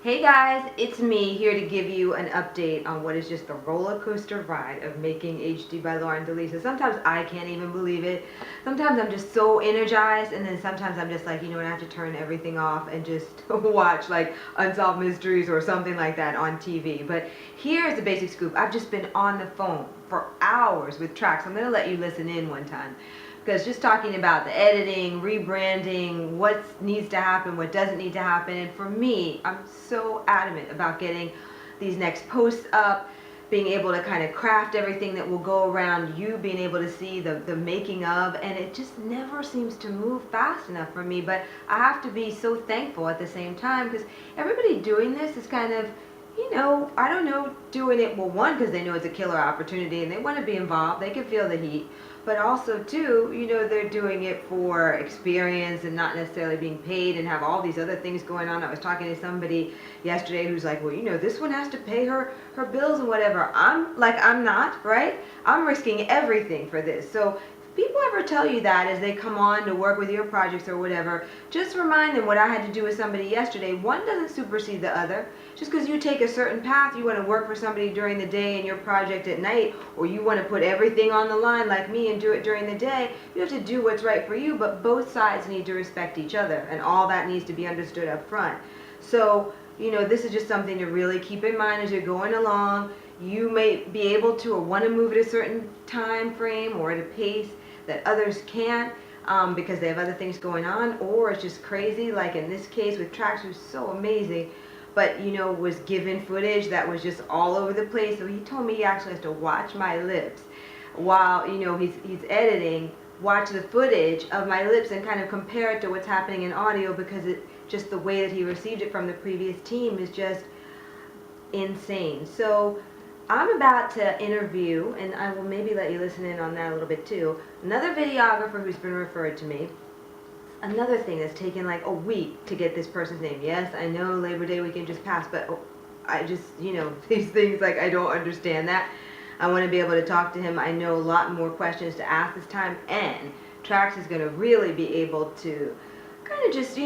Hey guys, it's me here to give you an update on what is just the roller coaster ride of making HD by Lauren DeLisa. Sometimes I can't even believe it. Sometimes I'm just so energized, and then sometimes I'm just like, you know what, I have to turn everything off and just watch like Unsolved Mysteries or something like that on TV. But here's the basic scoop. I've just been on the phone for hours with Trax. I'm going to let you listen in one time, because just talking about the editing, rebranding, what needs to happen, what doesn't need to happen. And for me, I'm so adamant about getting these next posts up, being able to kind of craft everything that will go around you, being able to see the making of, and it just never seems to move fast enough for me. But I have to be so thankful at the same time, because everybody doing this is kind of, I don't know, doing it, well, one, because they know it's a killer opportunity and they want to be involved, they can feel the heat, but also, two, they're doing it for experience and not necessarily being paid and have all these other things going on. I was talking to somebody yesterday who's like, well, this one has to pay her bills and whatever. I'm like, I'm not, right? I'm risking everything for this. So people ever tell you that as they come on to work with your projects or whatever, just remind them what I had to do with somebody yesterday. One doesn't supersede the other. Just because you take a certain path, you want to work for somebody during the day and your project at night, or you want to put everything on the line like me and do it during the day, you have to do what's right for you, but both sides need to respect each other, and all that needs to be understood up front. So, this is just something to really keep in mind as you're going along. You may be able to or want to move at a certain time frame or at a pace that others can't, because they have other things going on, or it's just crazy, like in this case with Trax, who's so amazing, but was given footage that was just all over the place. So he told me he actually has to watch my lips while he's editing, watch the footage of my lips and kind of compare it to what's happening in audio, because it just the way that he received it from the previous team is just insane. So I'm about to interview, and I will maybe let you listen in on that a little bit too, another videographer who's been referred to me. Another thing that's taken like a week to get this person's name. Yes, I know Labor Day weekend just passed, but I just, these things, like, I don't understand that. I want to be able to talk to him. I know a lot more questions to ask this time, and Trax is going to really be able to kind of just,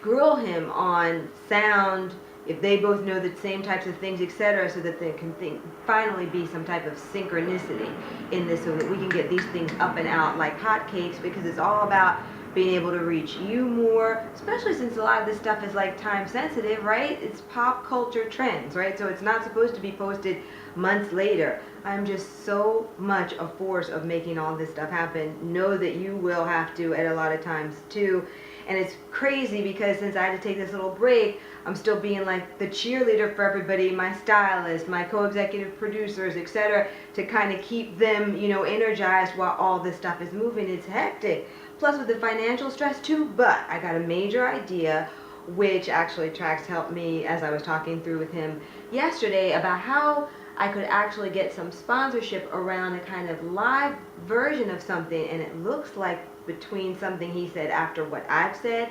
grill him on sound, if they both know the same types of things, etc., so that there can finally be some type of synchronicity in this, so that we can get these things up and out like hotcakes, because it's all about being able to reach you more, especially since a lot of this stuff is like time sensitive, right? It's pop culture trends, right? So it's not supposed to be posted months later. I'm just so much a force of making all this stuff happen. Know that you will have to at a lot of times too. And it's crazy because since I had to take this little break, I'm still being like the cheerleader for everybody, my stylist, my co-executive producers, etc., to kind of keep them, energized while all this stuff is moving. It's hectic. Plus with the financial stress too, but I got a major idea, which actually Trax helped me as I was talking through with him yesterday, about how I could actually get some sponsorship around a kind of live version of something. And it looks like, between something he said after what I've said,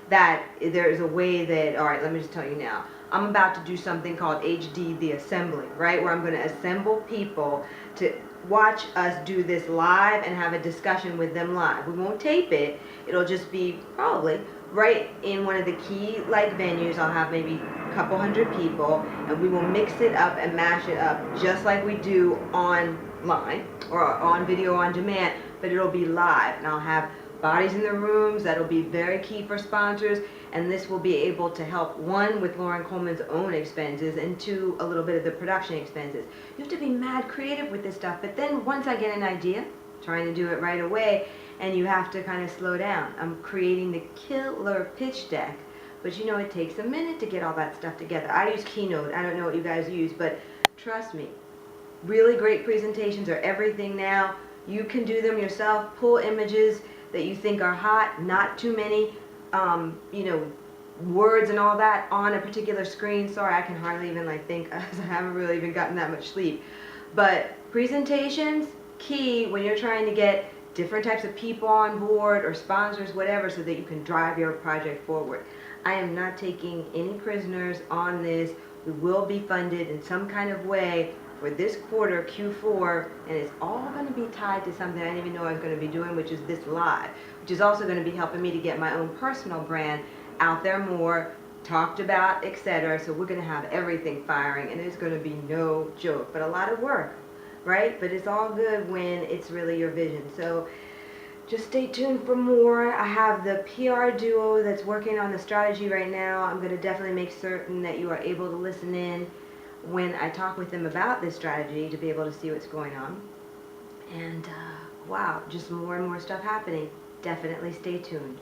that there's a way that, all right, let me just tell you now, I'm about to do something called HD the Assembly, right, where I'm going to assemble people to watch us do this live and have a discussion with them live. We won't tape it. It'll just be probably right in one of the key like venues. I'll have maybe a couple hundred people, and we will mix it up and mash it up just like we do online or on video on demand, but it'll be live, and I'll have bodies in the rooms. That'll be very key for sponsors, and this will be able to help, one, with Lauren Coleman's own expenses, and two, a little bit of the production expenses. You have to be mad creative with this stuff, but then once I get an idea, trying to do it right away, and you have to kind of slow down. I'm creating the killer pitch deck, but it takes a minute to get all that stuff together. I use Keynote. I don't know what you guys use, but trust me, really great presentations are everything now. You can do them yourself. Pull images that you think are hot, not too many, words and all that on a particular screen. Sorry, I can hardly even think, as I haven't really even gotten that much sleep. But presentations, key when you're trying to get different types of people on board or sponsors, whatever, so that you can drive your project forward. I am not taking any prisoners on this. We will be funded in some kind of way for this quarter, Q4, and it's all going to be tied to something I didn't even know I was going to be doing, which is this live, which is also going to be helping me to get my own personal brand out there more, talked about, etc. So we're going to have everything firing, and it's going to be no joke, but a lot of work, right? But it's all good when it's really your vision. So just stay tuned for more. I have the PR duo that's working on the strategy right now. I'm going to definitely make certain that you are able to listen in when I talk with them about this strategy to be able to see what's going on. And wow, just more and more stuff happening. Definitely stay tuned.